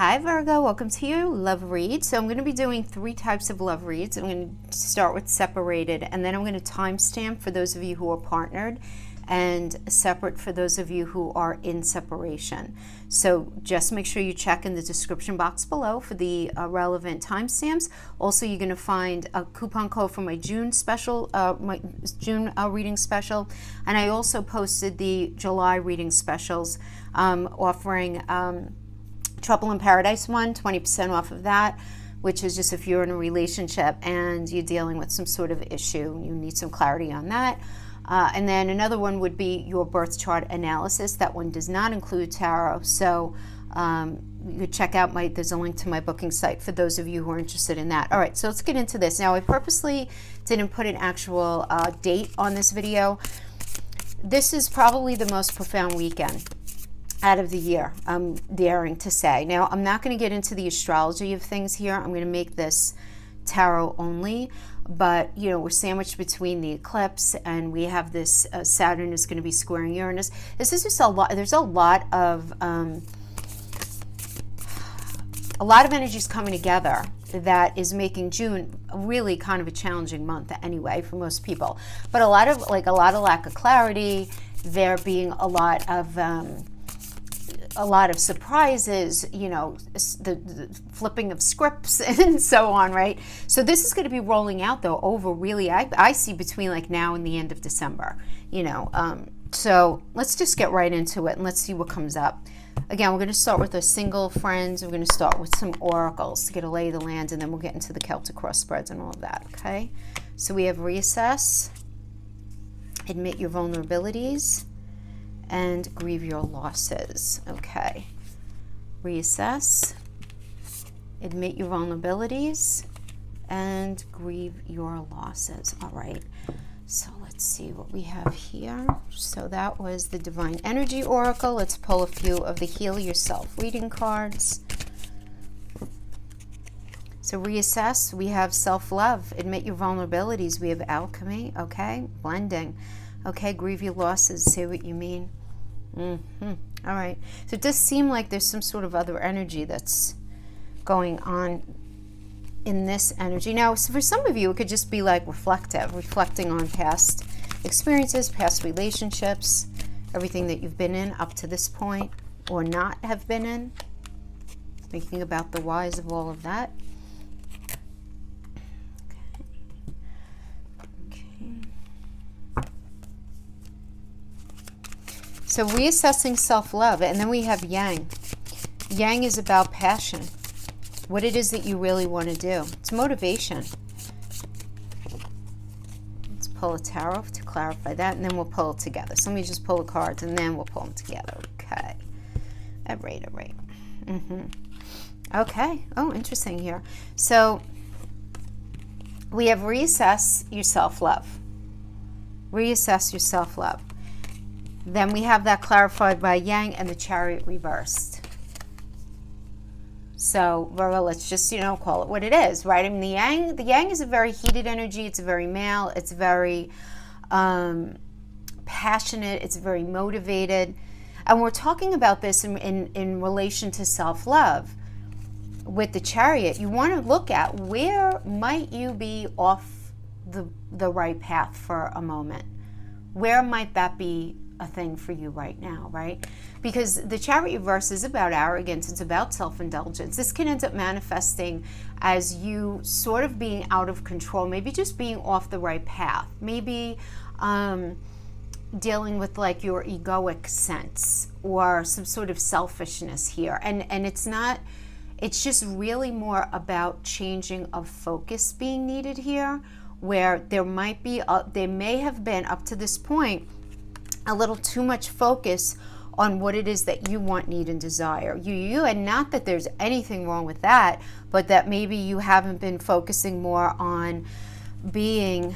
Hi Virgo, welcome to your love read. So I'm going to be doing 3 types of love reads. I'm going to start with separated, and then I'm going to timestamp for those of you who are partnered, and separate for those of you who are in separation. So just make sure you check in the description box below for the relevant timestamps. Also, you're going to find a coupon code for my June special, my June reading special, and I also posted the July reading specials, offering Trouble in Paradise one, 20% off of that, which is just if you're in a relationship and you're dealing with some sort of issue, you need some clarity on that. And then another one would be your birth chart analysis. That one does not include tarot. So you could check out there's a link to my booking site for those of you who are interested in that. All right, so let's get into this. Now, I purposely didn't put an actual date on this video. This is probably the most profound weekend out of the year, I'm daring to say. Now, I'm not going to get into the astrology of things here. I'm going to make this tarot only, but you know, we're sandwiched between the eclipse, and we have this Saturn is going to be squaring Uranus. This is just a lot. There's a lot of energies coming together that is making June really kind of a challenging month anyway for most people. But a lot of lack of clarity. There being a lot of surprises, you know, the flipping of scripts and so on, right? So this is going to be rolling out though over really, I see between like now and the end of December, you know. So let's just get right into it and let's see what comes up. Again, we're going to start with our single friends. We're going to start with some oracles to get a lay of the land, and then we'll get into the Celtic cross spreads and all of that, okay? So we have reassess, admit your vulnerabilities, and grieve your losses. Okay. Reassess, admit your vulnerabilities, and grieve your losses. All right. So let's see what we have here. So that was the Divine Energy Oracle. Let's pull a few of the Heal Yourself reading cards. So reassess, we have self-love. Admit your vulnerabilities. We have alchemy. Okay. Blending. Okay. Grieve your losses. Say what you mean. All right. So it does seem like there's some sort of other energy that's going on in this energy. Now, so for some of you, it could just be like reflecting on past experiences, past relationships, everything that you've been in up to this point or not have been in. Thinking about the whys of all of that. So reassessing self-love, and then we have Yang. Yang is about passion, what it is that you really want to do. It's motivation. Let's pull a tarot to clarify that, and then we'll pull it together. So let me just pull the cards, and then we'll pull them together. Okay. All right. Okay. Oh, interesting here. So we have reassess your self-love. Reassess your self-love. Then we have that clarified by Yang and the Chariot reversed. So Virgo, let's just, you know, call it what it is, right? I mean, the Yang is a very heated energy. It's very male. It's very passionate. It's very motivated. And we're talking about this in relation to self-love. With the Chariot, you want to look at where might you be off the right path for a moment. Where might that be a thing for you right now, right? Because the Chariot reverse is about arrogance. It's about self-indulgence. This can end up manifesting as you sort of being out of control, maybe just being off the right path, maybe dealing with like your egoic sense or some sort of selfishness here. And it's just really more about changing of focus being needed here, where there may have been up to this point a little too much focus on what it is that you want, need, and desire. You, and not that there's anything wrong with that, but that maybe you haven't been focusing more on being,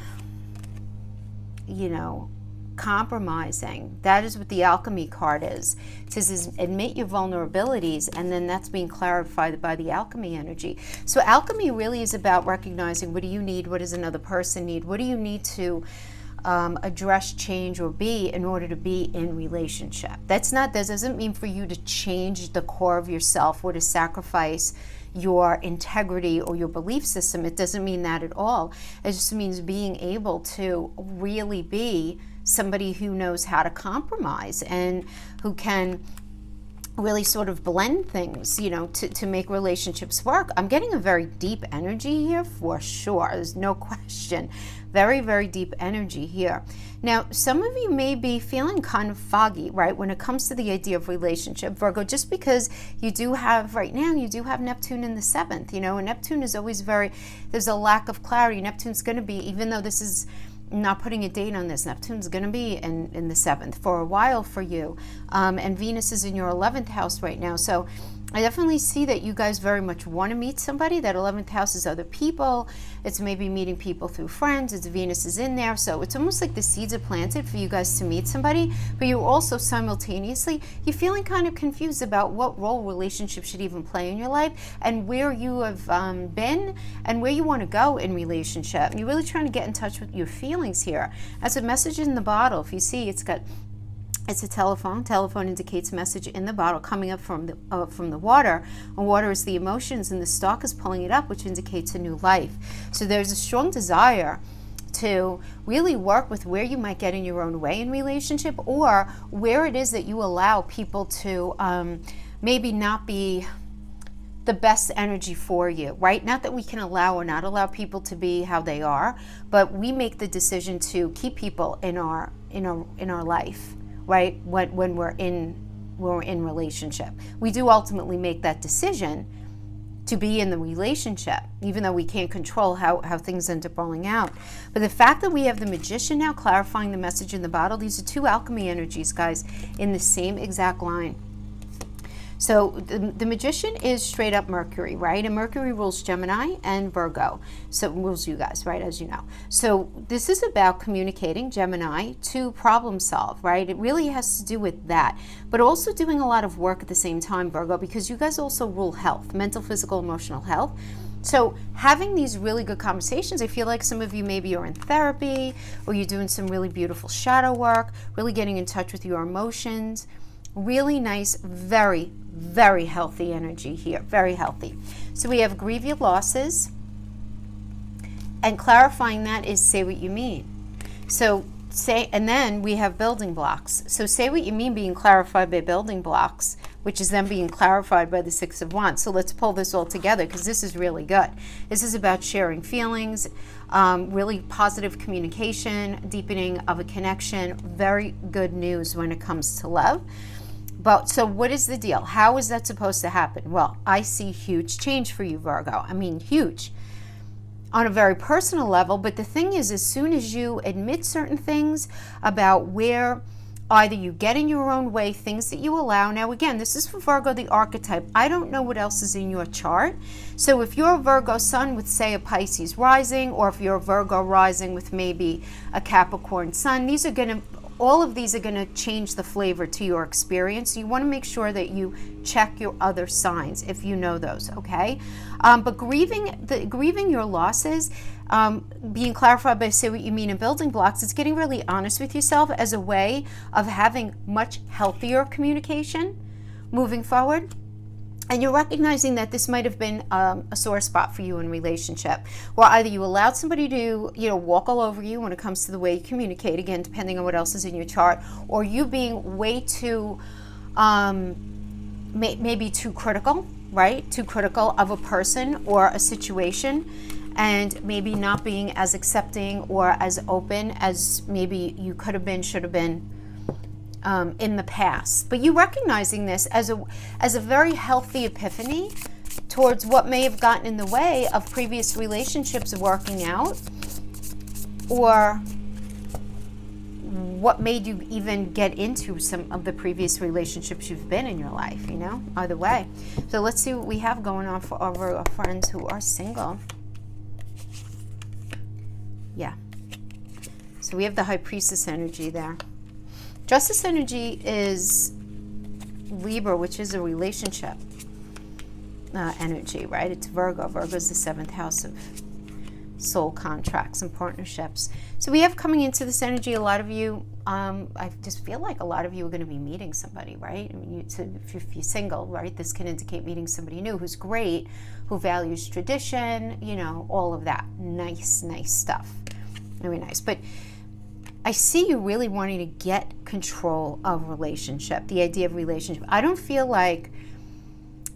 you know, compromising. That is what the Alchemy card is. It says admit your vulnerabilities, and then that's being clarified by the Alchemy energy. So Alchemy really is about recognizing what do you need, what does another person need, what do you need to address, change, or be in order to be in relationship. That doesn't mean for you to change the core of yourself or to sacrifice your integrity or your belief system. It doesn't mean that at all. It just means being able to really be somebody who knows how to compromise and who can really sort of blend things, to make relationships work. I'm getting a very deep energy here for sure. There's no question. Very, very deep energy here. Now, some of you may be feeling kind of foggy, right, when it comes to the idea of relationship, Virgo, just because you do have Neptune in the 7th, and Neptune is always there's a lack of clarity. Neptune's going to be, even though this is, not putting a date on this, Neptune's going to be in the 7th for a while for you. And Venus is in your 11th house right now. So I definitely see that you guys very much want to meet somebody. That 11th house is other people. It's maybe meeting people through friends. It's Venus is in there. So it's almost like the seeds are planted for you guys to meet somebody. But you're also simultaneously, you're feeling kind of confused about what role relationships should even play in your life and where you have been and where you want to go in relationship. And you're really trying to get in touch with your feelings here. As a message in the bottle, if you see, it's a telephone. Telephone indicates message in the bottle coming up from the water. And water is the emotions, and the stalk is pulling it up, which indicates a new life. So there's a strong desire to really work with where you might get in your own way in relationship, or where it is that you allow people to maybe not be the best energy for you, right? Not that we can allow or not allow people to be how they are, but we make the decision to keep people in our life, right? When we're in relationship, we do ultimately make that decision to be in the relationship, even though we can't control how things end up rolling out. But the fact that we have the Magician now clarifying the message in the bottle, these are two alchemy energies, guys, in the same exact line. So the Magician is straight up Mercury, right? And Mercury rules Gemini and Virgo. So it rules you guys, right, as you know. So this is about communicating, Gemini, to problem solve, right? It really has to do with that. But also doing a lot of work at the same time, Virgo, because you guys also rule health, mental, physical, emotional health. So having these really good conversations, I feel like some of you maybe are in therapy, or you're doing some really beautiful shadow work, really getting in touch with your emotions. Really nice, very, very healthy energy here, very healthy. So we have grieve your losses, and clarifying that is say what you mean. So say, and then we have building blocks. So say what you mean being clarified by building blocks, which is then being clarified by the 6 of Wands. So let's pull this all together, because this is really good. This is about sharing feelings, really positive communication, deepening of a connection, very good news when it comes to love. But so what is the deal? How is that supposed to happen? Well, I see huge change for you, Virgo. I mean, huge. On a very personal level. But the thing is, as soon as you admit certain things about where either you get in your own way, things that you allow. Now, again, this is for Virgo, the archetype. I don't know what else is in your chart. So if you're a Virgo sun with, say, a Pisces rising, or if you're a Virgo rising with maybe a Capricorn sun, all of these are going to change the flavor to your experience. You want to make sure that you check your other signs if you know those, okay? But grieving your losses, being clarified by say what you mean in building blocks, it's getting really honest with yourself as a way of having much healthier communication moving forward. And you're recognizing that this might have been a sore spot for you in relationship, where either you allowed somebody to, walk all over you when it comes to the way you communicate, again, depending on what else is in your chart, or you being way too, maybe too critical, right? Too critical of a person or a situation, and maybe not being as accepting or as open as maybe you could have been, should have been. In the past. But you recognizing this as a very healthy epiphany towards what may have gotten in the way of previous relationships working out, or what made you even get into some of the previous relationships you've been in your life, either way. So let's see what we have going on for our friends who are single. Yeah. So we have the High Priestess energy there. Justice energy is Libra, which is a relationship energy, right? It's Virgo. Virgo is the 7th house of soul contracts and partnerships. So we have coming into this energy, a lot of you, I just feel like a lot of you are going to be meeting somebody, right? I mean, if you're single, right, this can indicate meeting somebody new who's great, who values tradition, you know, all of that. Nice stuff. Very nice. But I see you really wanting to get control of relationship, the idea of relationship. I don't feel like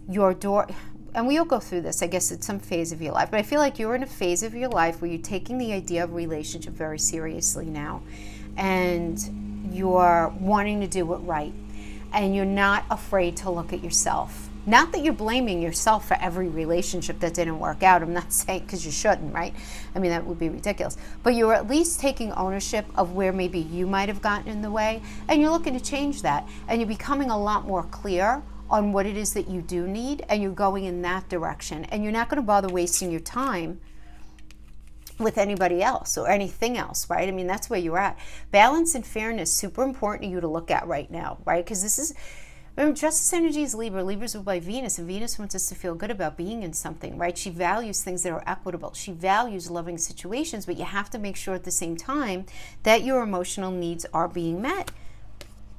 your door... And we all go through this, I guess, at some phase of your life. But I feel like you're in a phase of your life where you're taking the idea of relationship very seriously now. And you're wanting to do it right. And you're not afraid to look at yourself. Not that you're blaming yourself for every relationship that didn't work out. I'm not saying, because you shouldn't, right? I mean, that would be ridiculous. But you're at least taking ownership of where maybe you might have gotten in the way. And you're looking to change that. And you're becoming a lot more clear on what it is that you do need, and you're going in that direction. And you're not going to bother wasting your time with anybody else or anything else, right? I mean, that's where you're at. Balance and fairness, super important to you to look at right now, right? Because this is, remember, justice energy is Libra. Libra's ruled by Venus, and Venus wants us to feel good about being in something, right? She values things that are equitable. She values loving situations, but you have to make sure at the same time that your emotional needs are being met.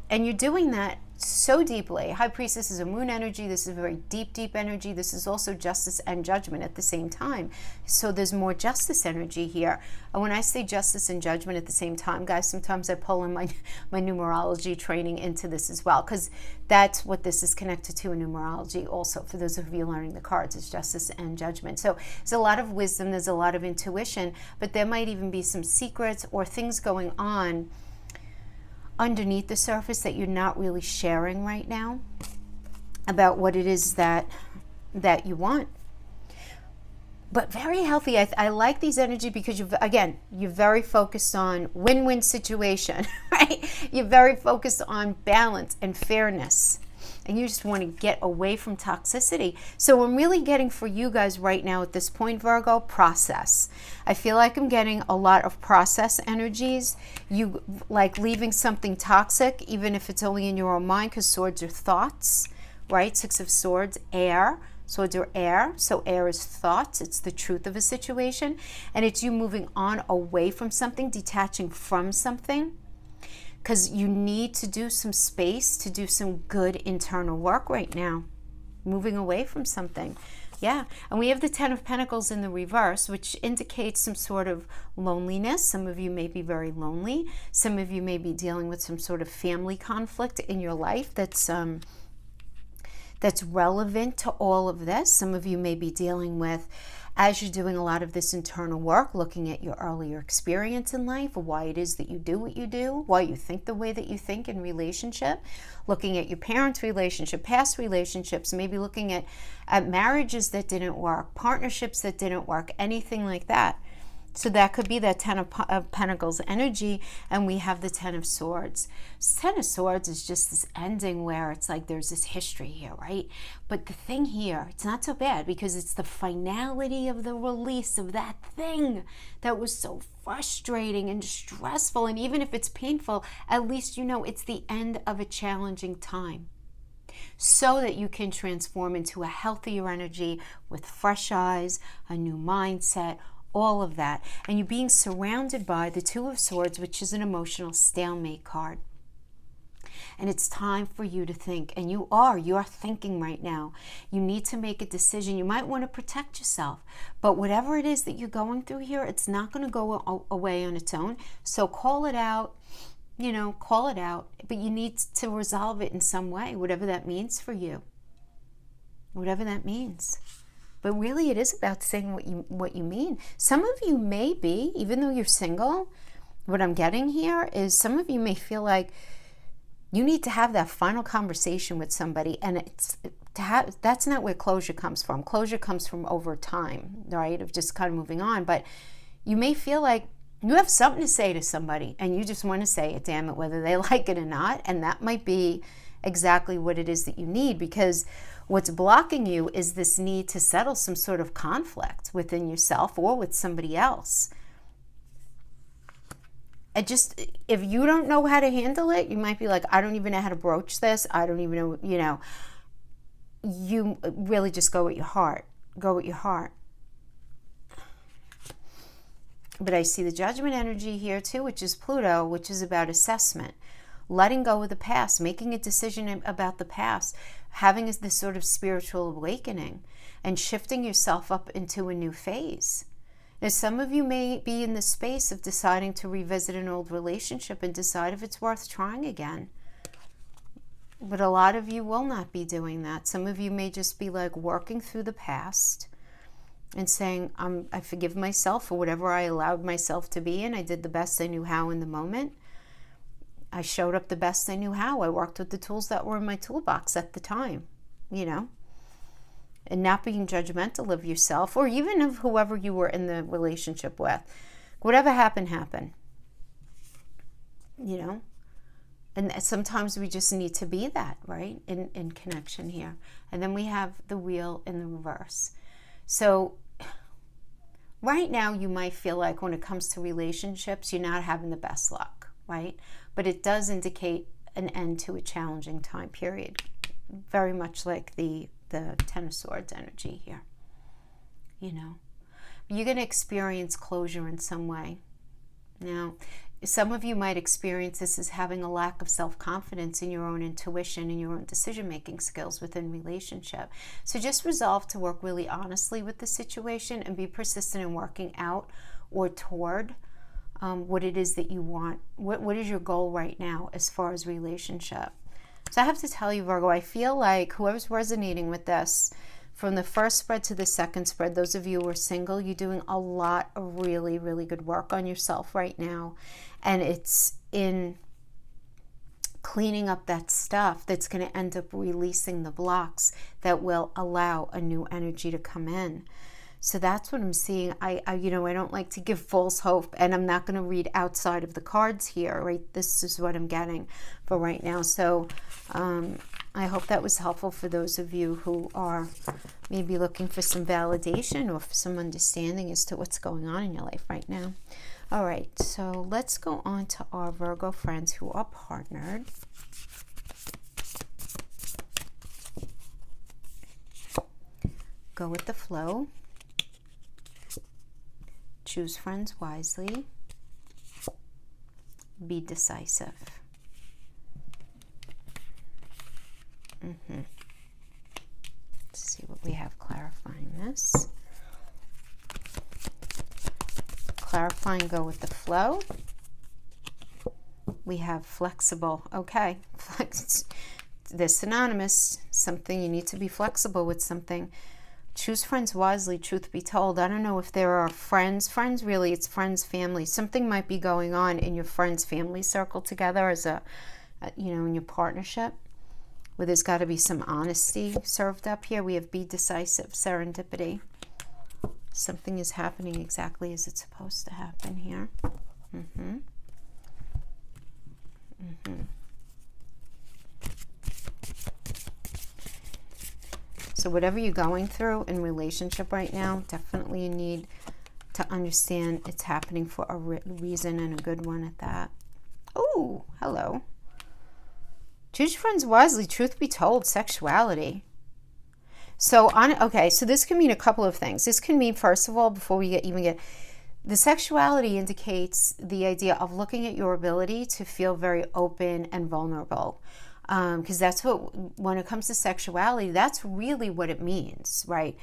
And you're doing that so deeply. High Priestess is a moon energy. This is a very deep energy. This is also justice and judgment at the same time. So there's more justice energy here. And when I say justice and judgment at the same time, guys, sometimes I pull in my numerology training into this as well, because that's what this is connected to in numerology also. For those of you learning the cards, it's justice and judgment. So there's a lot of wisdom, there's a lot of intuition, but there might even be some secrets or things going on underneath the surface that you're not really sharing right now about what it is that you want. But very healthy. I like these energy because you're very focused on win-win situation, right? You're very focused on balance and fairness. And you just want to get away from toxicity. So I'm really getting for you guys right now at this point, Virgo, process. I feel like I'm getting a lot of process energies. You like leaving something toxic, even if it's only in your own mind, because swords are thoughts, right? Six of Swords, air. Swords are air, so air is thoughts. It's the truth of a situation. And it's you moving on away from something, detaching from something. Because you need to do some space to do some good internal work right now. Moving away from something. Yeah. And we have the Ten of Pentacles in the reverse, which indicates some sort of loneliness. Some of you may be very lonely. Some of you may be dealing with some sort of family conflict in your life that's relevant to all of this. Some of you may be dealing with, as you're doing a lot of this internal work, looking at your earlier experience in life, why it is that you do what you do, why you think the way that you think in relationship, looking at your parents' relationship, past relationships, maybe looking at marriages that didn't work, partnerships that didn't work, anything like that. So that could be that Ten of Pentacles energy, and we have the Ten of Swords. Ten of Swords is just this ending where it's like there's this history here, right? But the thing here, it's not so bad because it's the finality of the release of that thing that was so frustrating and stressful. And even if it's painful, at least you know it's the end of a challenging time, so that you can transform into a healthier energy with fresh eyes, a new mindset, all of that. And you're being surrounded by the Two of Swords, which is an emotional stalemate card. And it's time for you to think. And you are thinking right now. You need to make a decision. You might want to protect yourself. But whatever it is that you're going through here, it's not going to go away on its own. So call it out. Call it out. But you need to resolve it in some way, whatever that means for you. Whatever that means. But really, it is about saying what you mean. Some of you may be, even though you're single, what I'm getting here is some of you may feel like you need to have that final conversation with somebody, and that's not where closure comes from. Closure comes from over time, right, of just kind of moving on. But you may feel like you have something to say to somebody, and you just want to say it, damn it, whether they like it or not. And that might be exactly what it is that you need, because what's blocking you is this need to settle some sort of conflict within yourself or with somebody else. If you don't know how to handle it, you might be like, I don't even know how to broach this. I don't even know, you really just go with your heart. Go with your heart. But I see the Judgment energy here too, which is Pluto, which is about assessment, letting go of the past, making a decision about the past, having this sort of spiritual awakening, and shifting yourself up into a new phase. Now, some of you may be in the space of deciding to revisit an old relationship and decide if it's worth trying again. But a lot of you will not be doing that. Some of you may just be like working through the past and saying, I forgive myself for whatever I allowed myself to be in. I did the best I knew how in the moment. I showed up the best I knew how. I worked with the tools that were in my toolbox at the time, you know. And not being judgmental of yourself or even of whoever you were in the relationship with. Whatever happened, happened. You know? And sometimes we just need to be that, right? In connection here. And then we have the wheel in the reverse. So right now you might feel like when it comes to relationships, you're not having the best luck, right? But it does indicate an end to a challenging time period. Very much like the Ten of Swords energy here. You know, you're going to experience closure in some way. Now, some of you might experience this as having a lack of self-confidence in your own intuition and your own decision-making skills within relationship. So just resolve to work really honestly with the situation and be persistent in working out or toward what it is that you want. What is your goal right now as far as relationship? So I have to tell you, Virgo, I feel like whoever's resonating with this, from the first spread to the second spread, those of you who are single, you're doing a lot of really, really good work on yourself right now. And it's in cleaning up that stuff that's going to end up releasing the blocks that will allow a new energy to come in. So that's what I'm seeing. I don't like to give false hope, and I'm not going to read outside of the cards here, right? This is what I'm getting for right now. So I hope that was helpful for those of you who are maybe looking for some validation or for some understanding as to what's going on in your life right now. All right, so let's go on to our Virgo friends who are partnered. Go with the flow. Choose friends wisely. Be decisive. Let's see what we have clarifying this. Clarifying, go with the flow. We have flexible. Okay, they're synonymous. Something, you need to be flexible with something. Choose friends wisely, truth be told. I don't know if there are friends really, it's friends, family. Something might be going on in your friends, family circle together as in your partnership, where there's got to be some honesty served up here. We have be decisive, serendipity. Something is happening exactly as it's supposed to happen here. So whatever you're going through in relationship right now, definitely you need to understand it's happening for a reason, and a good one at that. Oh, hello. Choose friends wisely, truth be told, sexuality. So so this can mean a couple of things. This can mean, first of all, before we even get the sexuality, indicates the idea of looking at your ability to feel very open and vulnerable. Because that's what, when it comes to sexuality, that's really what it means, right?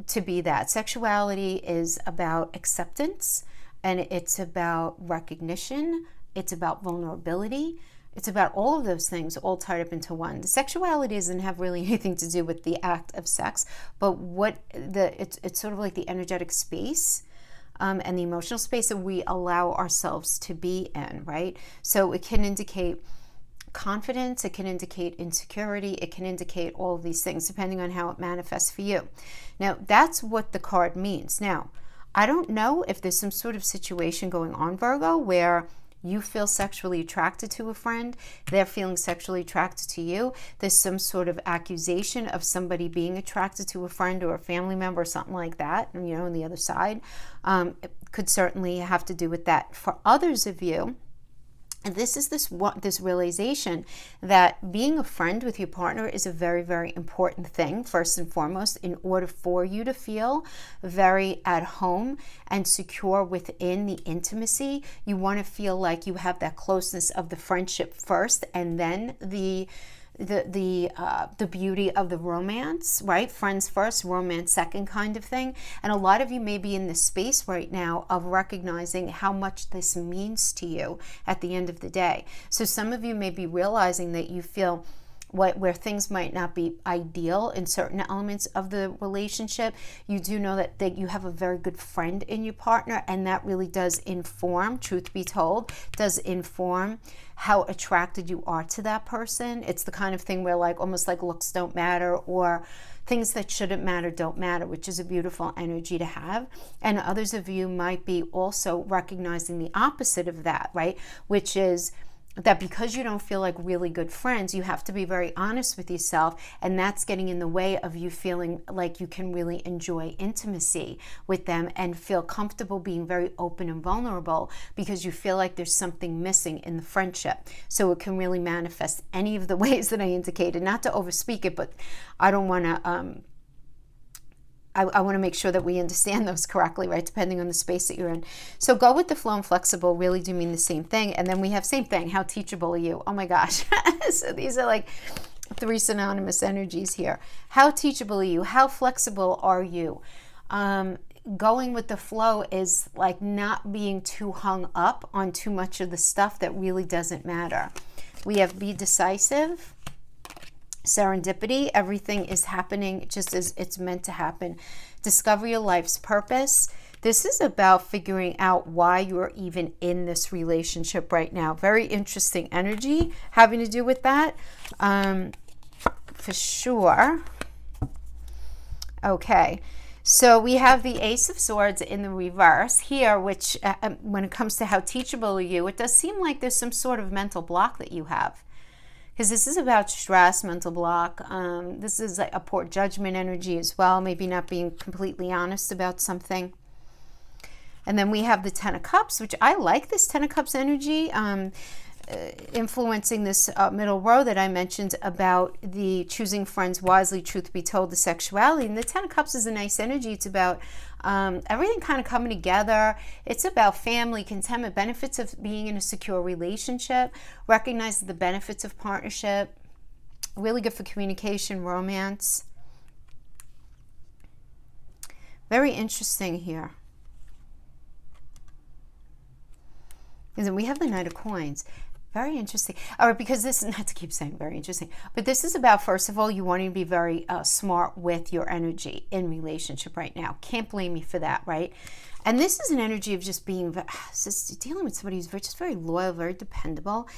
To be that. Sexuality is about acceptance, and it's about recognition. It's about vulnerability. It's about all of those things all tied up into one. The sexuality doesn't have really anything to do with the act of sex, but it's sort of like the energetic space and the emotional space that we allow ourselves to be in, right? So it can indicate confidence, it can indicate insecurity, it can indicate all of these things depending on how it manifests for you. Now, that's what the card means. Now, I don't know if there's some sort of situation going on, Virgo, where you feel sexually attracted to a friend, they're feeling sexually attracted to you. There's some sort of accusation of somebody being attracted to a friend or a family member or something like that, on the other side. It could certainly have to do with that. For others of you, And this is this realization that being a friend with your partner is a very, very important thing, first and foremost, in order for you to feel very at home and secure within the intimacy. You want to feel like you have that closeness of the friendship first, and then the beauty of the romance, right? Friends first, romance second kind of thing. And a lot of you may be in this space right now of recognizing how much this means to you at the end of the day. So some of you may be realizing that you feel where things might not be ideal in certain elements of the relationship. You do know that you have a very good friend in your partner, and that really does inform, truth be told, does inform how attracted you are to that person. It's the kind of thing where almost like looks don't matter, or things that shouldn't matter don't matter, which is a beautiful energy to have. And others of you might be also recognizing the opposite of that, right? Which is that because you don't feel like really good friends, you have to be very honest with yourself, and that's getting in the way of you feeling like you can really enjoy intimacy with them and feel comfortable being very open and vulnerable, because you feel like there's something missing in the friendship. So it can really manifest any of the ways that I indicated, not to overspeak it, but I don't want to I want to make sure that we understand those correctly, right? Depending on the space that you're in. So go with the flow and flexible really do mean the same thing. And then we have same thing. How teachable are you? Oh my gosh. So these are like 3 synonymous energies here. How teachable are you? How flexible are you? Going with the flow is like not being too hung up on too much of the stuff that really doesn't matter. We have be decisive. Serendipity, everything is happening just as it's meant to happen. Discover your life's purpose. This is about figuring out why you're even in this relationship right now. Very interesting energy having to do with that, for sure. Okay, so we have the Ace of Swords in the reverse here, which when it comes to how teachable are you, it does seem like there's some sort of mental block that you have. Because this is about stress, mental block. This is like a poor judgment energy as well, maybe not being completely honest about something. And then we have the Ten of Cups, which I like this Ten of Cups energy, influencing this middle row that I mentioned about the choosing friends wisely, truth be told, the sexuality. And the Ten of Cups is a nice energy. It's about everything kind of coming together. It's about family, contentment, benefits of being in a secure relationship, recognize the benefits of partnership, really good for communication, romance. Very interesting here. And then we have the Knight of Coins. Very interesting. All right, because this, not to keep saying very interesting, but this is about, first of all, you wanting to be very smart with your energy in relationship right now. Can't blame you for that, right? And this is an energy of just being, just dealing with somebody who's just very loyal, very dependable.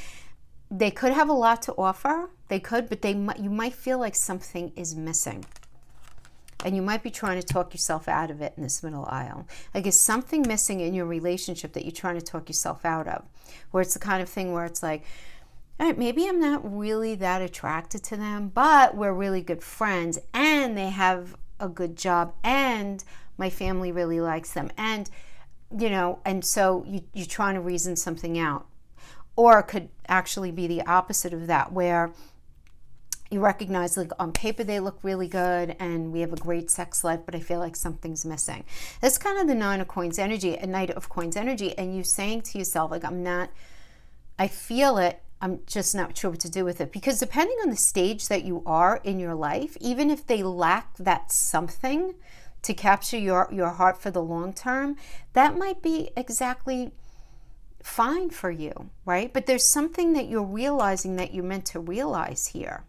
They could have a lot to offer. They could, but you might feel like something is missing. And you might be trying to talk yourself out of it in this middle aisle. Like, is something missing in your relationship that you're trying to talk yourself out of? Where it's the kind of thing where it's like, all right, maybe I'm not really that attracted to them, but we're really good friends, and they have a good job, and my family really likes them. And, and so you're trying to reason something out. Or it could actually be the opposite of that, where you recognize, like, on paper they look really good and we have a great sex life, but I feel like something's missing. That's kind of the Nine of Coins energy, a Knight of Coins energy, and you saying to yourself, like, I feel it, I'm just not sure what to do with it. Because depending on the stage that you are in your life, even if they lack that something to capture your heart for the long term, that might be exactly fine for you, right? But there's something that you're realizing that you're meant to realize here.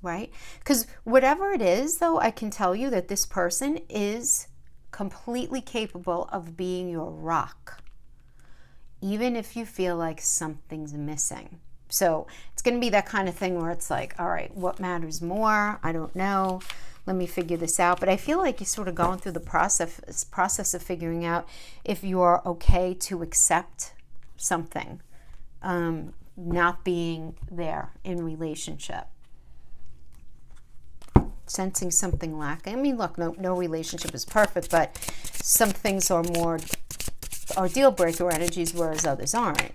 Right? Because whatever it is, though, I can tell you that this person is completely capable of being your rock, even if you feel like something's missing. So it's going to be that kind of thing where it's like, all right, what matters more? I don't know. Let me figure this out. But I feel like you're sort of going through the process of figuring out if you're okay to accept something not being there in relationship. Sensing something lacking. I mean, look, no relationship is perfect, but some things are deal breaker energies, whereas others aren't,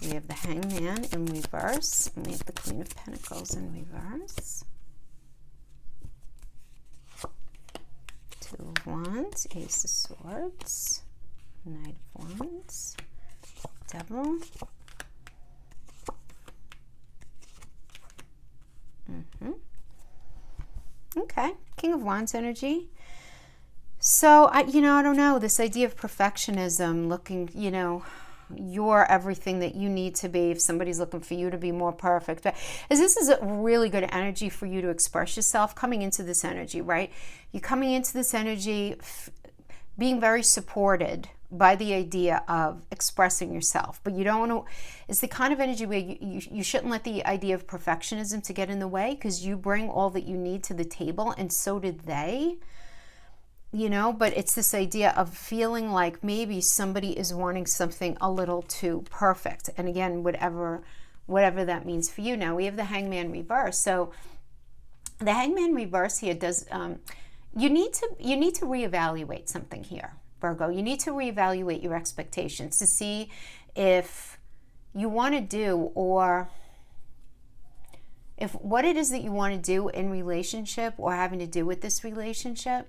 We have the Hangman in reverse, and we have the Queen of Pentacles in reverse. Two of Wands, Ace of Swords, Knight of Wands, Devil. Okay, King of Wands energy. So, I don't know, this idea of perfectionism, looking, you're everything that you need to be. If somebody's looking for you to be more perfect, but as this is a really good energy for you to express yourself, coming into this energy, right? You're coming into this energy being very supported by the idea of expressing yourself, but you don't want to, it's the kind of energy where you shouldn't let the idea of perfectionism to get in the way, because you bring all that you need to the table, and so did they. But it's this idea of feeling like maybe somebody is wanting something a little too perfect. And again, whatever that means for you. Now we have the Hangman reverse. So the Hangman reverse here does, you need to reevaluate something here, Virgo. You need to reevaluate your expectations to see if you want to do, or if what it is that you want to do in relationship or having to do with this relationship,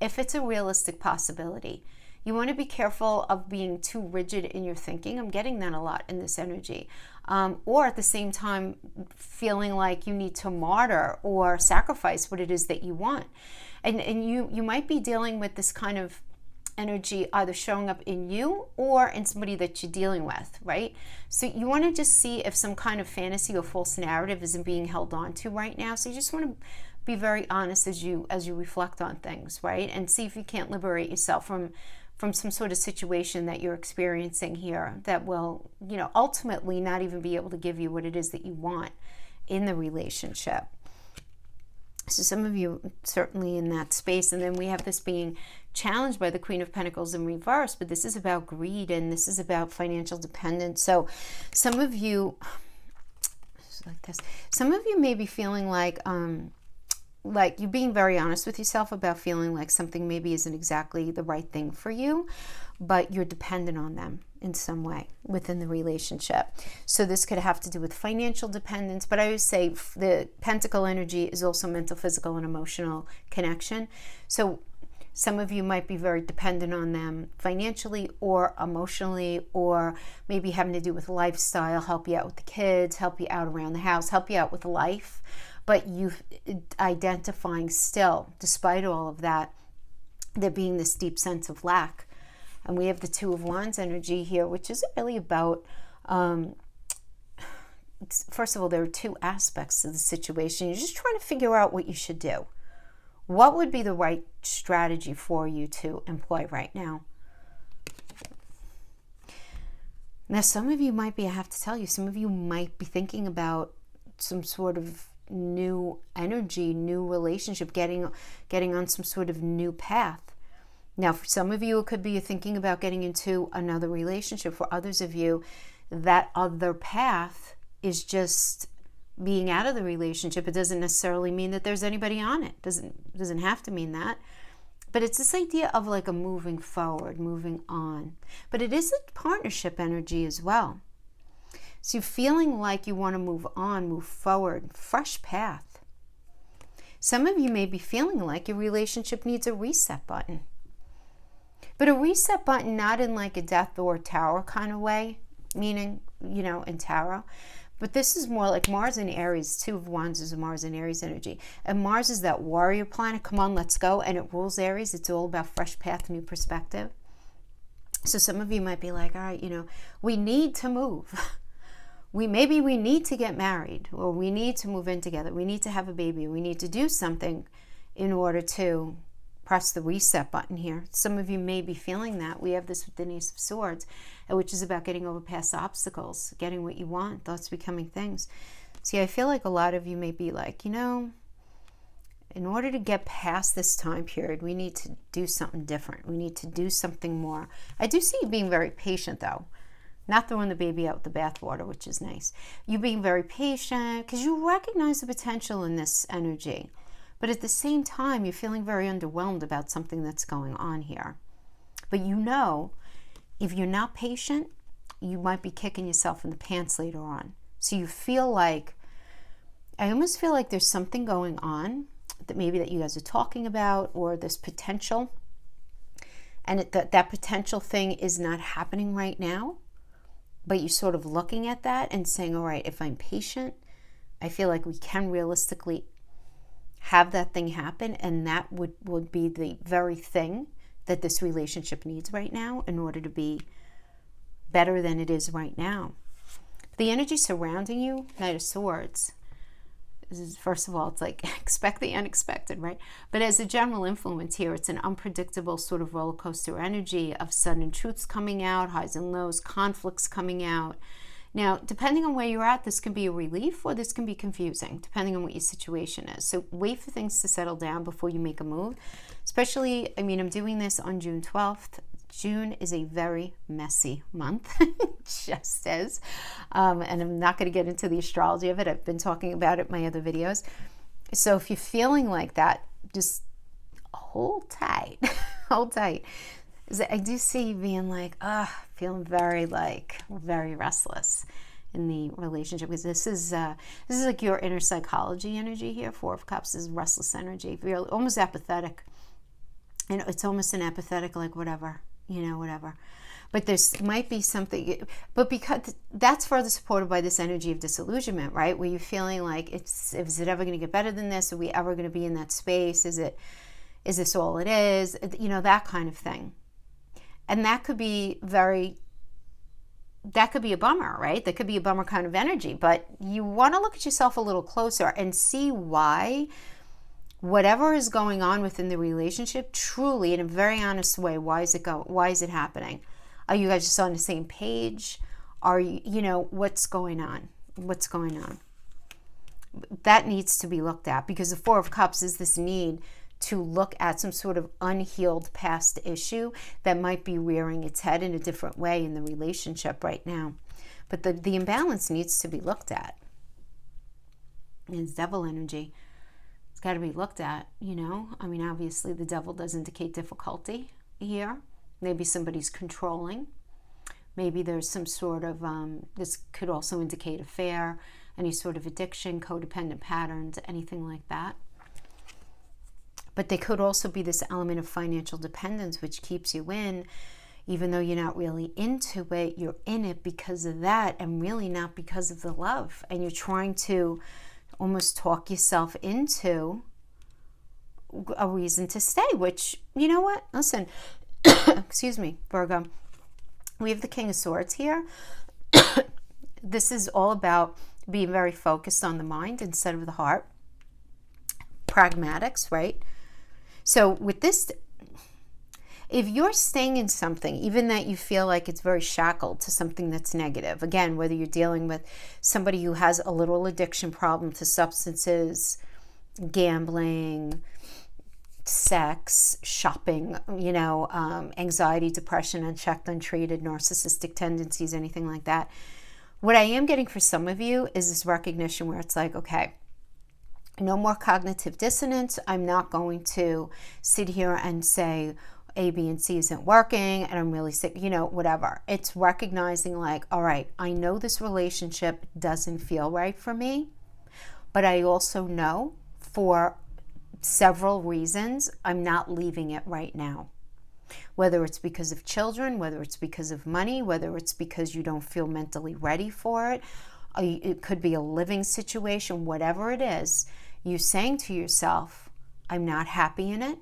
if it's a realistic possibility. You want to be careful of being too rigid in your thinking. I'm getting that a lot in this energy. Or at the same time, feeling like you need to martyr or sacrifice what it is that you want. And you might be dealing with this kind of energy either showing up in you or in somebody that you're dealing with, right? So you want to just see if some kind of fantasy or false narrative isn't being held on to right now. So you just want to be very honest as you reflect on things, right? And see if you can't liberate yourself from some sort of situation that you're experiencing here that will, ultimately not even be able to give you what it is that you want in the relationship. So some of you certainly in that space. And then we have this being challenged by the Queen of Pentacles in reverse, but this is about greed and this is about financial dependence. So some of you, like this, some of you may be feeling like you're being very honest with yourself about feeling like something maybe isn't exactly the right thing for you, but you're dependent on them in some way within the relationship. So this could have to do with financial dependence, but I would say the Pentacle energy is also mental, physical, and emotional connection. So some of you might be very dependent on them financially or emotionally, or maybe having to do with lifestyle, help you out with the kids, help you out around the house, help you out with life. But you identifying still, despite all of that, there being this deep sense of lack. And we have the Two of Wands energy here, which is really about, first of all, there are two aspects to the situation. You're just trying to figure out what you should do. What would be the right strategy for you to employ right now? Now, some of you might be, I have to tell you, some of you might be thinking about some sort of new energy, new relationship, getting on some sort of new path. Now, for some of you, it could be you're thinking about getting into another relationship. For others of you, that other path is just being out of the relationship. It doesn't necessarily mean that there's anybody on it. Doesn't have to mean that. But it's this idea of like a moving forward, moving on. But it is a partnership energy as well. So you're feeling like you want to move on, move forward, fresh path. Some of you may be feeling like your relationship needs a reset button. But a reset button not in like a death or tower kind of way, meaning, in tarot. But this is more like Mars and Aries. Two of Wands is a Mars and Aries energy. And Mars is that warrior planet. Come on, let's go. And it rules Aries. It's all about fresh path, new perspective. So some of you might be like, all right, we need to move. Maybe we need to get married, or we need to move in together. We need to have a baby. We need to do something in order to press the reset button here. Some of you may be feeling that. We have this with the Ace of Swords, which is about getting over past obstacles, getting what you want, thoughts becoming things. See, I feel like a lot of you may be like, in order to get past this time period, we need to do something different. We need to do something more. I do see you being very patient, though. Not throwing the baby out with the bathwater, which is nice. You being very patient because you recognize the potential in this energy. But at the same time, you're feeling very underwhelmed about something that's going on here. But if you're not patient you might be kicking yourself in the pants later on. So you feel like, I almost feel like there's something going on that maybe that you guys are talking about, or this potential, and that potential thing is not happening right now, but you're sort of looking at that and saying, all right, if I'm patient, I feel like we can realistically have that thing happen, and that would be the very thing that this relationship needs right now in order to be better than it is right now. The energy surrounding you, Knight of Swords, is, first of all, it's like expect the unexpected, right? But as a general influence here, it's an unpredictable sort of roller coaster energy of sudden truths coming out, highs and lows, conflicts coming out. Now, depending on where you're at, this can be a relief or this can be confusing, depending on what your situation is. So wait for things to settle down before you make a move. Especially, I mean, I'm doing this on June 12th. June is a very messy month, just is. And I'm not going to get into the astrology of it. I've been talking about it in my other videos. So if you're feeling like that, just hold tight. Hold tight. I do see you being like, feeling very restless in the relationship, because this is like your inner psychology energy here. Four of Cups is restless energy, really almost apathetic. And it's almost an apathetic, like whatever. But there's might be something, but because that's further supported by this energy of disillusionment, right? Where you're feeling like, is it ever going to get better than this? Are we ever going to be in that space? Is this all it is? That kind of thing. And that could be a bummer, right? That could be a bummer kind of energy, but you want to look at yourself a little closer and see why whatever is going on within the relationship, truly, in a very honest way, why is it happening? Are you guys just on the same page? Are you, what's going on? What's going on? That needs to be looked at, because the Four of Cups is this need to look at some sort of unhealed past issue that might be rearing its head in a different way in the relationship right now. But the imbalance needs to be looked at. And it's Devil energy. It's got to be looked at, I mean, obviously the Devil does indicate difficulty here. Maybe somebody's controlling. Maybe there's some sort of, this could also indicate affair, any sort of addiction, codependent patterns, anything like that. But there could also be this element of financial dependence, which keeps you in, even though you're not really into it, you're in it because of that, and really not because of the love. And you're trying to almost talk yourself into a reason to stay, which, you know what? Listen, excuse me, Virgo. We have the King of Swords here. This is all about being very focused on the mind instead of the heart. Pragmatics, right? So with this, if you're staying in something, even that you feel like it's very shackled to something that's negative, again, whether you're dealing with somebody who has a literal addiction problem to substances, gambling, sex, shopping, anxiety, depression, unchecked, untreated, narcissistic tendencies, anything like that. What I am getting for some of you is this recognition where it's like, okay, no more cognitive dissonance. I'm not going to sit here and say A, B, and C isn't working and I'm really sick, whatever. It's recognizing like, all right, I know this relationship doesn't feel right for me, but I also know for several reasons I'm not leaving it right now. Whether it's because of children, whether it's because of money, whether it's because you don't feel mentally ready for it. It could be a living situation, whatever it is. You saying to yourself, I'm not happy in it,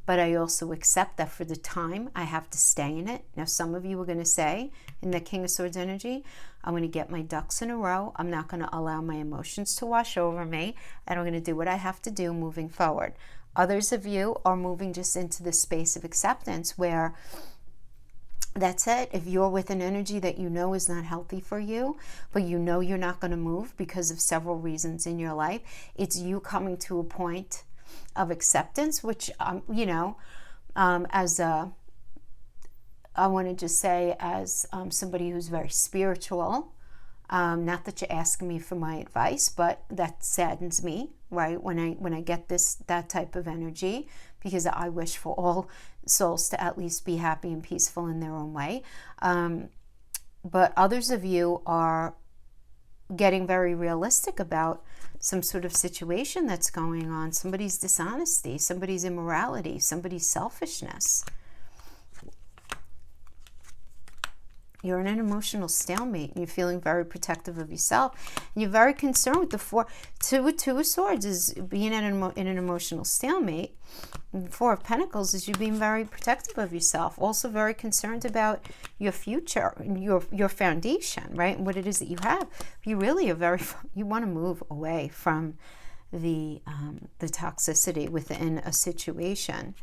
but I also accept that for the time I have to stay in it. Now, some of you are going to say, in the King of Swords energy, I'm going to get my ducks in a row. I'm not going to allow my emotions to wash over me, and I'm going to do what I have to do moving forward. Others of you are moving just into this space of acceptance where that's it. If you're with an energy that you know is not healthy for you, but you know you're not going to move because of several reasons in your life, it's you coming to a point of acceptance, which, I want to just say as somebody who's very spiritual, not that you're asking me for my advice, but that saddens me, right? When I get that type of energy, because I wish for all souls to at least be happy and peaceful in their own way. But others of you are getting very realistic about some sort of situation that's going on, somebody's dishonesty, somebody's immorality, somebody's selfishness. You're in an emotional stalemate, and you're feeling very protective of yourself. And you're very concerned with the Two of Swords is being in an emotional stalemate. And the Four of Pentacles is you being very protective of yourself. Also very concerned about your future, your foundation, right? And what it is that you have. You really are you want to move away from the toxicity within a situation.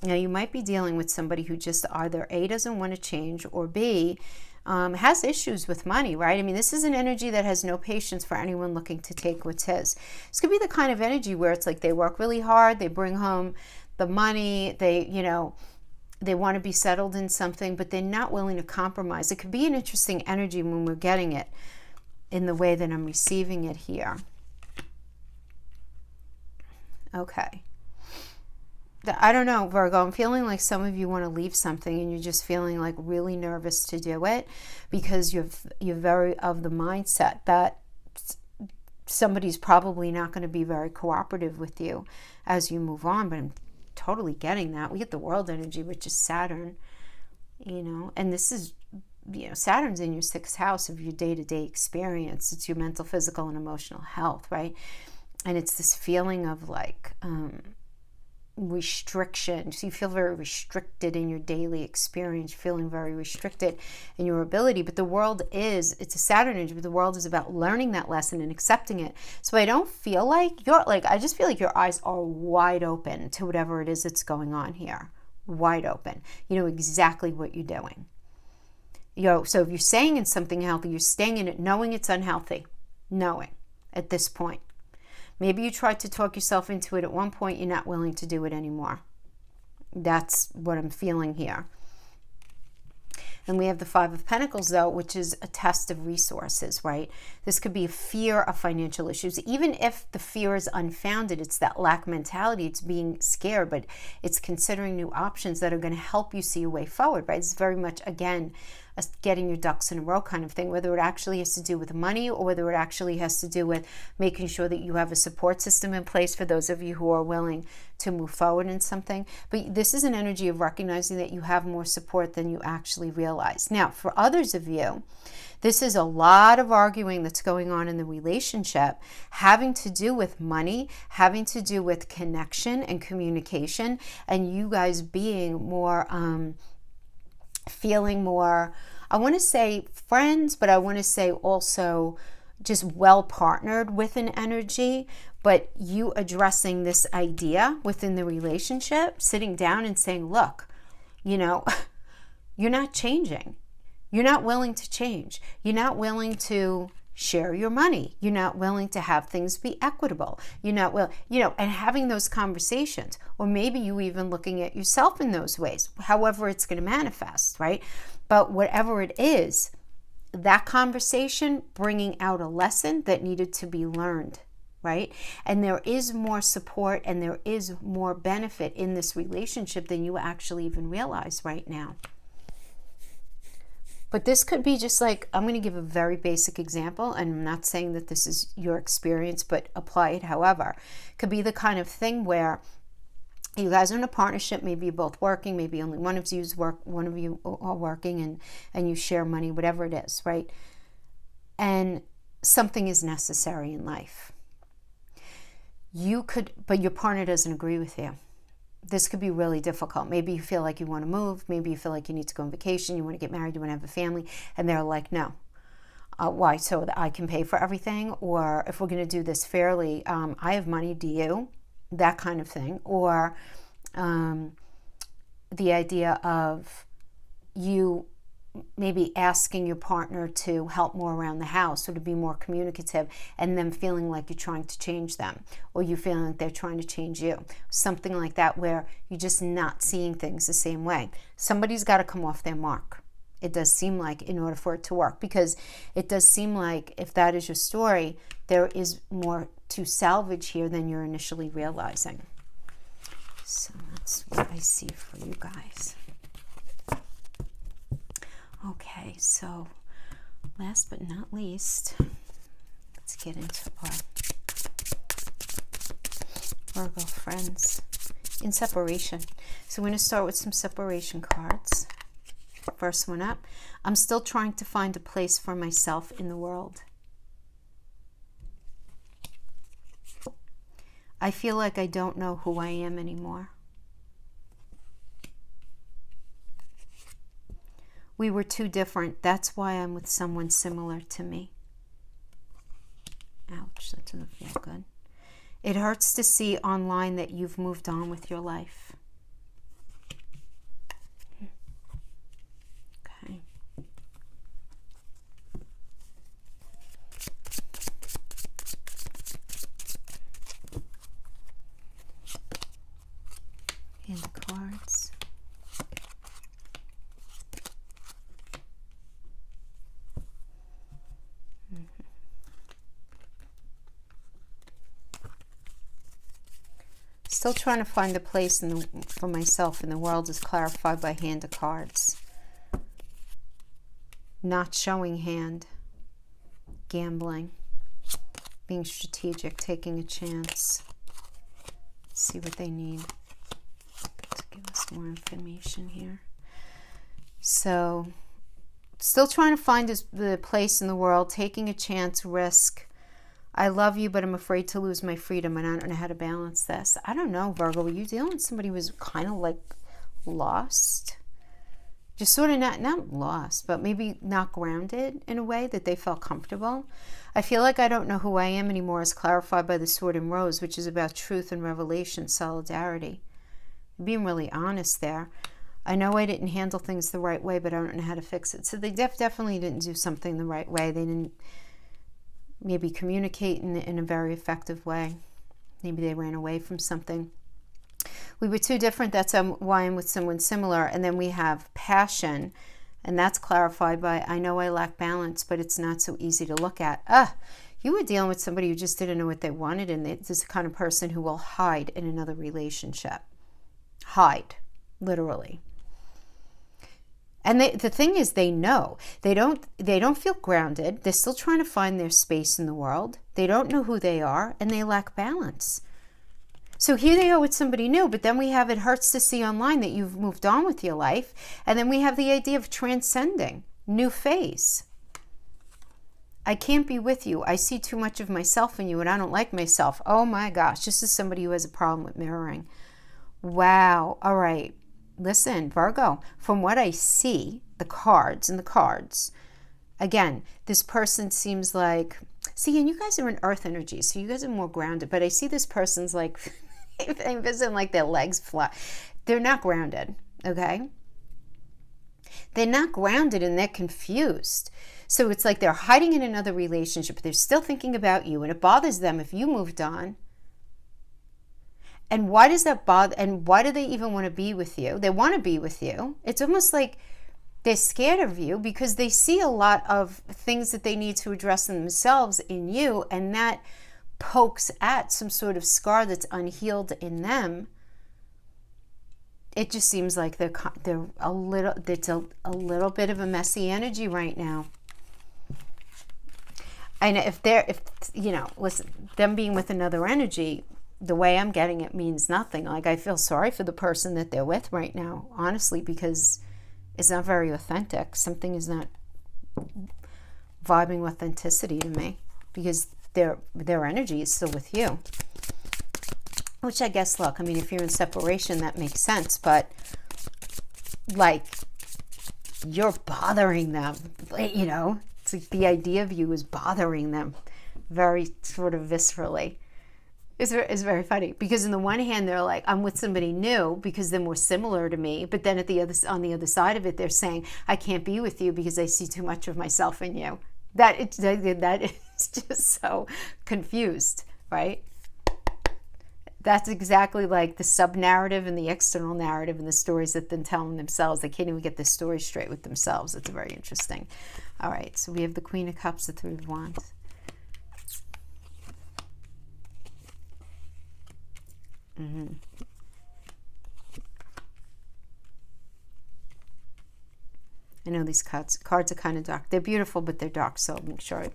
Now, you might be dealing with somebody who just either A, doesn't want to change, or B, has issues with money, right? I mean, this is an energy that has no patience for anyone looking to take what's his. This could be the kind of energy where it's like they work really hard, they bring home the money, they want to be settled in something, but they're not willing to compromise. It could be an interesting energy when we're getting it in the way that I'm receiving it here. Okay. I don't know, Virgo, I'm feeling like some of you want to leave something and you're just feeling like really nervous to do it because you're very of the mindset that somebody's probably not going to be very cooperative with you as you move on. But I'm totally getting that. We get the world energy, which is Saturn, and this is, Saturn's in your 6th house of your day-to-day experience. It's your mental, physical, and emotional health, right? And it's this feeling of like, restriction. So you feel very restricted in your daily experience, feeling very restricted in your ability. But the world it's a Saturn energy, but the world is about learning that lesson and accepting it. So I don't feel like I just feel like your eyes are wide open to whatever it is that's going on here. Wide open. You know exactly what you're doing. So if you're staying in something healthy, you're staying in it knowing it's unhealthy. Knowing at this point. Maybe you tried to talk yourself into it at one point, you're not willing to do it anymore. That's what I'm feeling here. And we have the Five of Pentacles, though, which is a test of resources, right? This could be a fear of financial issues. Even if the fear is unfounded, it's that lack mentality. It's being scared, but it's considering new options that are going to help you see a way forward, right? It's very much, again, getting your ducks in a row kind of thing, whether it actually has to do with money or whether it actually has to do with making sure that you have a support system in place for those of you who are willing to move forward in something. But this is an energy of recognizing that you have more support than you actually realize. Now, for others of you, this is a lot of arguing that's going on in the relationship, having to do with money, having to do with connection and communication, and you guys being more feeling more, I want to say friends, but I want to say also just well partnered with an energy, but you addressing this idea within the relationship, sitting down and saying, look, you're not changing. You're not willing to change. You're not willing to share your money. You're not willing to have things be equitable. You're not and having those conversations, or maybe you even looking at yourself in those ways, however it's going to manifest, right? But whatever it is, that conversation bringing out a lesson that needed to be learned, right? And there is more support and there is more benefit in this relationship than you actually even realize right now. But this could be just like, I'm going to give a very basic example, and I'm not saying that this is your experience, but apply it however. It could be the kind of thing where you guys are in a partnership, maybe you're both working, maybe only one of you are working and you share money, whatever it is, right? And something is necessary in life. But your partner doesn't agree with you. This could be really difficult. Maybe you feel like you want to move. Maybe you feel like you need to go on vacation. You want to get married. You want to have a family. And they're like, no. Why? So that I can pay for everything? Or if we're going to do this fairly, I have money. Do you? That kind of thing. Or the idea of you maybe asking your partner to help more around the house or to be more communicative, and them feeling like you're trying to change them, or you feeling like they're trying to change you. Something like that, where you're just not seeing things the same way. Somebody's got to come off their mark. It does seem like, in order for it to work, because it does seem like if that is your story, there is more to salvage here than you're initially realizing. So that's what I see for you guys. Okay, so last but not least, let's get into our Virgo friends in separation. So we're going to start with some separation cards. First one up, I'm still trying to find a place for myself in the world. I feel like I don't know who I am anymore. We were too different. That's why I'm with someone similar to me. Ouch, that doesn't feel good. It hurts to see online that you've moved on with your life. Okay. And the cards. Still trying to find a place for myself in the world is clarified by Hand of Cards. Not showing hand. Gambling. Being strategic. Taking a chance. Let's see what they need to give us more information here. So, still trying to find the place in the world. Taking a chance. Risk. I love you, but I'm afraid to lose my freedom, and I don't know how to balance this. I don't know, Virgo. Were you dealing with somebody who was kind of like lost? Just sort of not lost, but maybe not grounded in a way that they felt comfortable. I feel like I don't know who I am anymore is clarified by the Sword and Rose, which is about truth and revelation, solidarity. Being really honest there. I know I didn't handle things the right way, but I don't know how to fix it. So they definitely didn't do something the right way. They didn't maybe communicate in a very effective way. Maybe they ran away from something. We were too different. That's why I'm with someone similar. And then we have passion. And that's clarified by, I know I lack balance, but it's not so easy to look at. You were dealing with somebody who just didn't know what they wanted. And this is the kind of person who will hide in another relationship. Hide, literally. And the thing is, they know. They don't feel grounded. They're still trying to find their space in the world. They don't know who they are, and they lack balance. So here they are with somebody new, but then we have it hurts to see online that you've moved on with your life. And then we have the idea of transcending, new phase. I can't be with you. I see too much of myself in you, and I don't like myself. Oh my gosh, this is somebody who has a problem with mirroring. Wow. All right. Listen, Virgo, from what I see, the cards, again, this person seems like, see, and you guys are in earth energy, so you guys are more grounded, but I see this person's like, they visit like their legs fly. They're not grounded, okay? They're not grounded and they're confused. So it's like they're hiding in another relationship, but they're still thinking about you, and it bothers them if you moved on. And why does that bother? And why do they even want to be with you? They want to be with you. It's almost like they're scared of you because they see a lot of things that they need to address in themselves in you, and that pokes at some sort of scar that's unhealed in them. It just seems like they're a little bit of a messy energy right now. And if listen, them being with another energy, the way I'm getting it means nothing. Like, I feel sorry for the person that they're with right now, honestly, because it's not very authentic. Something is not vibing authenticity to me because their energy is still with you. Which I guess, look, I mean, if you're in separation, that makes sense. But, like, you're bothering them. It's like the idea of you is bothering them very sort of viscerally. It's very funny because on the one hand they're like, I'm with somebody new because they're more similar to me, but then on the other side of it they're saying I can't be with you because I see too much of myself in you. That is just so confused, right? That's exactly like the sub-narrative and the external narrative and the stories that they're telling themselves. They can't even get the story straight with themselves. It's very interesting. All right, so we have the Queen of Cups, the Three of Wands. I know these cards are kind of dark. They're beautiful, but they're dark, so I'll make sure I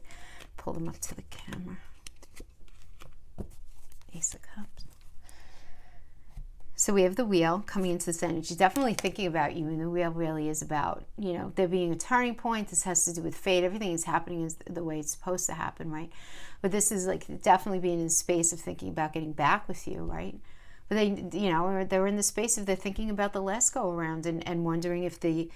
pull them up to the camera. Ace of Cups. So we have the Wheel coming into this energy, definitely thinking about you, and the Wheel really is about, you know, there being a turning point. This has to do with fate. Everything is happening is the way it's supposed to happen, right? But this is like definitely being in the space of thinking about getting back with you, right? But they, you know, they're in the space of they're thinking about the last go around and wondering if the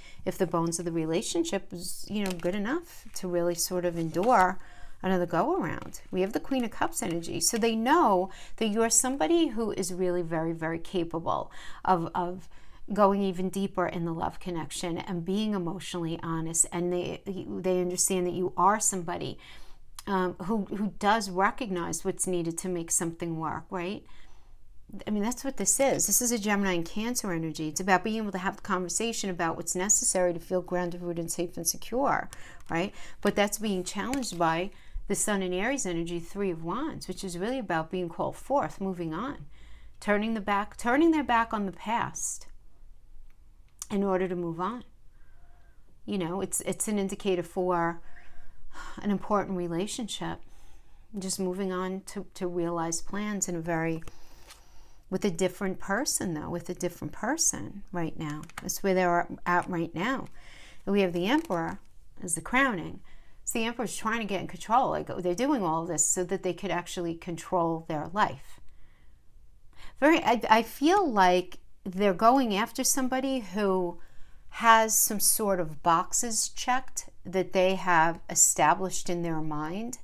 bones of the relationship was, you know, good enough to really sort of endure another go around. We have the Queen of Cups energy. So they know that you're somebody who is really very, very capable of going even deeper in the love connection and being emotionally honest. And they understand that you are somebody who does recognize what's needed to make something work, right? I mean, that's what this is. This is a Gemini and Cancer energy. It's about being able to have the conversation about what's necessary to feel grounded, rooted, and safe and secure, right? But that's being challenged by the Sun and Aries energy, 3 of Wands, which is really about being called forth, moving on, turning their back on the past in order to move on. You know, it's an indicator for an important relationship, just moving on to realize plans in a very, with a different person though, with a different person right now. That's where they're at right now. And we have the Emperor as the crowning. So the Emperor's trying to get in control. Like, they're doing all of this so that they could actually control their life. I feel like they're going after somebody who has some sort of boxes checked that they have established in their mind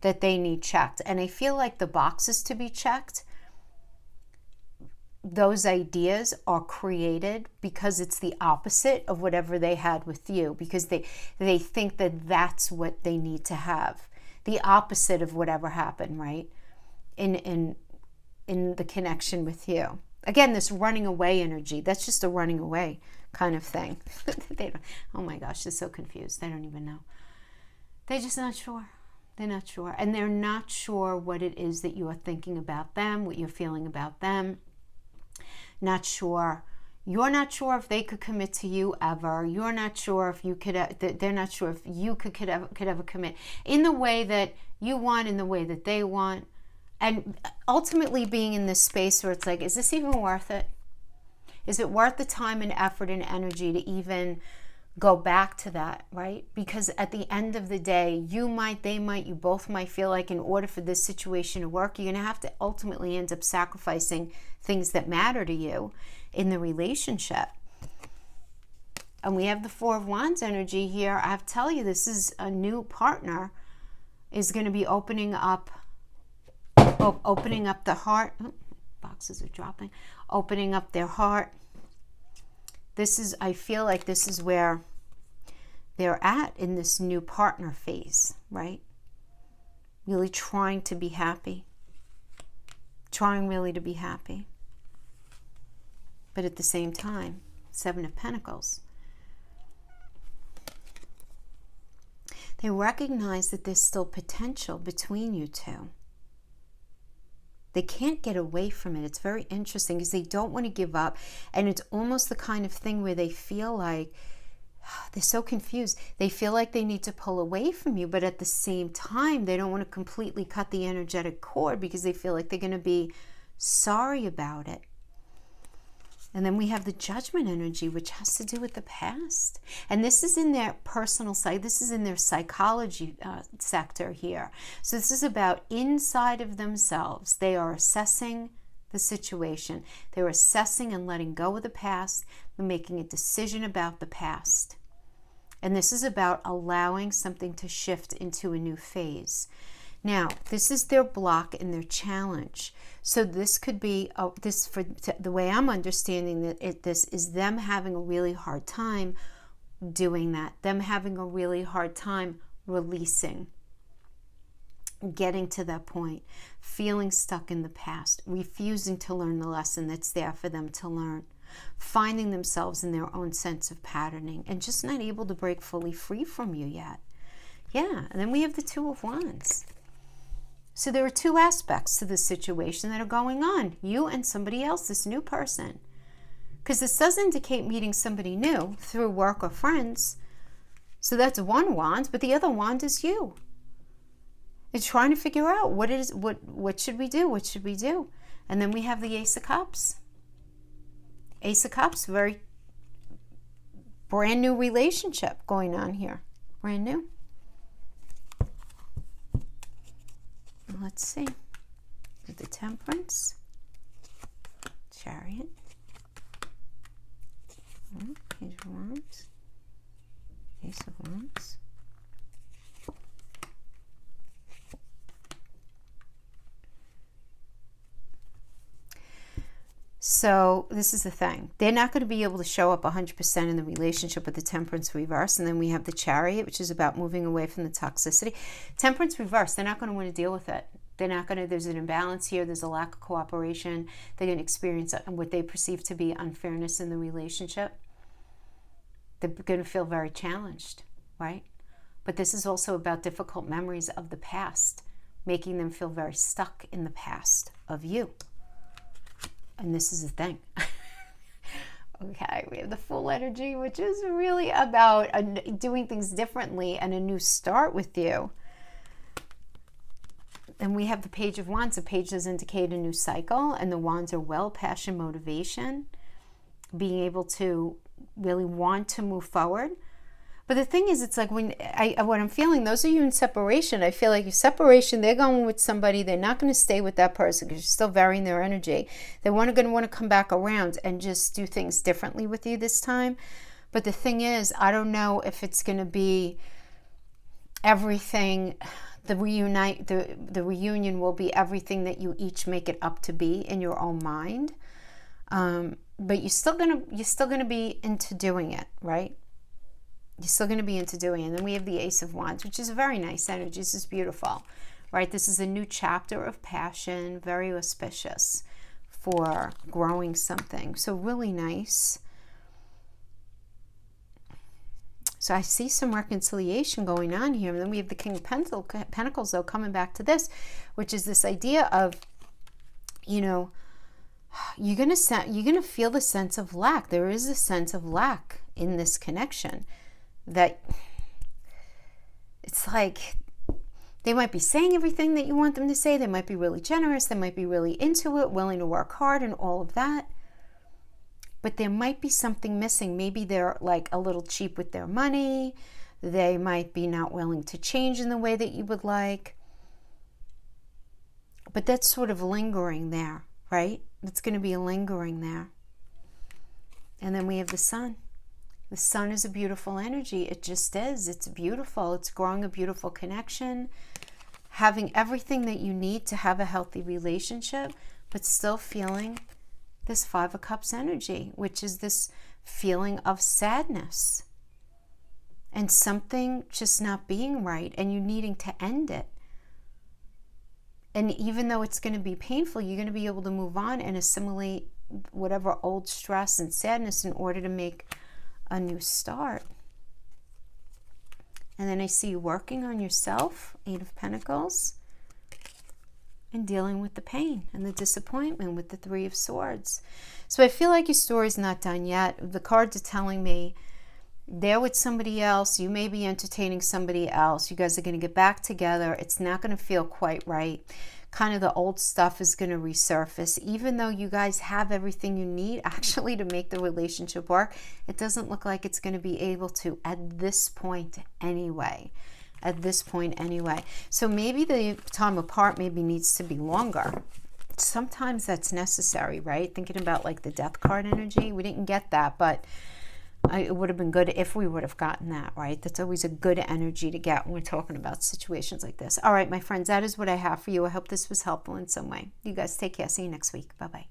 that they need checked. And I feel like the boxes to be checked, those ideas are created because it's the opposite of whatever they had with you, because they think that that's what they need to have, the opposite of whatever happened, right, in the connection with you. Again, this running away energy, that's just a running away kind of thing. Oh my gosh, they're so confused. They don't even know. They're just not sure. They're not sure. And they're not sure what it is that you are thinking about them, what you're feeling about them. Not sure. You're not sure if they could commit to you ever. You're not sure if you could. They're not sure if you could ever commit in the way that you want, in the way that they want, and ultimately being in this space where it's like, is this even worth it? Is it worth the time and effort and energy to even go back to that, right? Because at the end of the day, you both might feel like in order for this situation to work, you're going to have to ultimately end up sacrificing things that matter to you in the relationship. And we have the 4 of Wands energy here. I have to tell you, this is a new partner is going to be opening up the heart. Oh, boxes are dropping. Opening up their heart. I feel like this is where they're at in this new partner phase, right? Really trying to be happy. Trying really to be happy. But at the same time, 7 of Pentacles. They recognize that there's still potential between you two. They can't get away from it. It's very interesting because they don't want to give up. And it's almost the kind of thing where they feel like they're so confused. They feel like they need to pull away from you, but at the same time, they don't want to completely cut the energetic cord because they feel like they're going to be sorry about it. And then we have the Judgment energy, which has to do with the past. And this is in their personal side. This is in their psychology sector here. So this is about inside of themselves. They are assessing the situation. They're assessing and letting go of the past and making a decision about the past. And this is about allowing something to shift into a new phase. Now, this is their block and their challenge. So this could be, the way I'm understanding this is them having a really hard time doing that. Them having a really hard time releasing, getting to that point, feeling stuck in the past, refusing to learn the lesson that's there for them to learn, finding themselves in their own sense of patterning, and just not able to break fully free from you yet. Yeah, and then we have the 2 of Wands. So there are 2 aspects to this situation that are going on. You and somebody else, this new person. Because this does indicate meeting somebody new through work or friends. So that's one wand, but the other wand is you. It's trying to figure out what should we do? What should we do? And then we have the Ace of Cups. Ace of Cups, very brand new relationship going on here. Brand new. Let's see. With the Temperance, Chariot, Page of Wands, Ace of Wands. So this is the thing. They're not going to be able to show up 100% in the relationship with the Temperance reverse. And then we have the Chariot, which is about moving away from the toxicity. Temperance reverse, they're not going to want to deal with it. They're not going to, there's an imbalance here. There's a lack of cooperation. They're going to experience what they perceive to be unfairness in the relationship. They're going to feel very challenged, right? But this is also about difficult memories of the past, making them feel very stuck in the past of you. And this is the thing. Okay, we have the Fool energy, which is really about doing things differently and a new start with you. And we have the Page of Wands. The page does indicate a new cycle, and the wands are will, passion, motivation, being able to really want to move forward. But the thing is, it's like when what I'm feeling, those of you in separation, I feel like your separation, they're going with somebody, they're not going to stay with that person because you're still varying their energy. They're going to want to come back around and just do things differently with you this time. But the thing is, I don't know if it's going to be everything, the reunion will be everything that you each make it up to be in your own mind. But you're still gonna be into doing it, right? You're still going to be into doing it. And then we have the Ace of Wands, which is a very nice energy. This is beautiful, right? This is a new chapter of passion, very auspicious for growing something. So really nice. So I see some reconciliation going on here. And then we have the King of Pentacles, though, coming back to this, which is this idea of, you know, you're going to feel the sense of lack. There is a sense of lack in this connection. That it's like they might be saying everything that you want them to say. They might be really generous. They might be really into it, willing to work hard and all of that. But there might be something missing. Maybe they're like a little cheap with their money. They might be not willing to change in the way that you would like. But that's sort of lingering there, right? It's going to be lingering there. And then we have the Sun. The Sun is a beautiful energy. It just is. It's beautiful. It's growing a beautiful connection. Having everything that you need to have a healthy relationship, but still feeling this Five of Cups energy, which is this feeling of sadness and something just not being right and you needing to end it. And even though it's going to be painful, you're going to be able to move on and assimilate whatever old stress and sadness in order to make a new start. And then I see you working on yourself, Eight of Pentacles, and dealing with the pain and the disappointment with the Three of Swords. So I feel like your story's not done yet. The cards are telling me they're with somebody else. You may be entertaining somebody else. You guys are going to get back together. It's not going to feel quite right. Kind of the old stuff is going to resurface. Even though you guys have everything you need actually to make the relationship work, it doesn't look like it's going to be able to at this point anyway. At this point anyway. So maybe the time apart maybe needs to be longer. Sometimes that's necessary, right? Thinking about like the Death card energy. We didn't get that, but it would have been good if we would have gotten that, right? That's always a good energy to get when we're talking about situations like this. All right, my friends, that is what I have for you. I hope this was helpful in some way. You guys take care. See you next week. Bye-bye.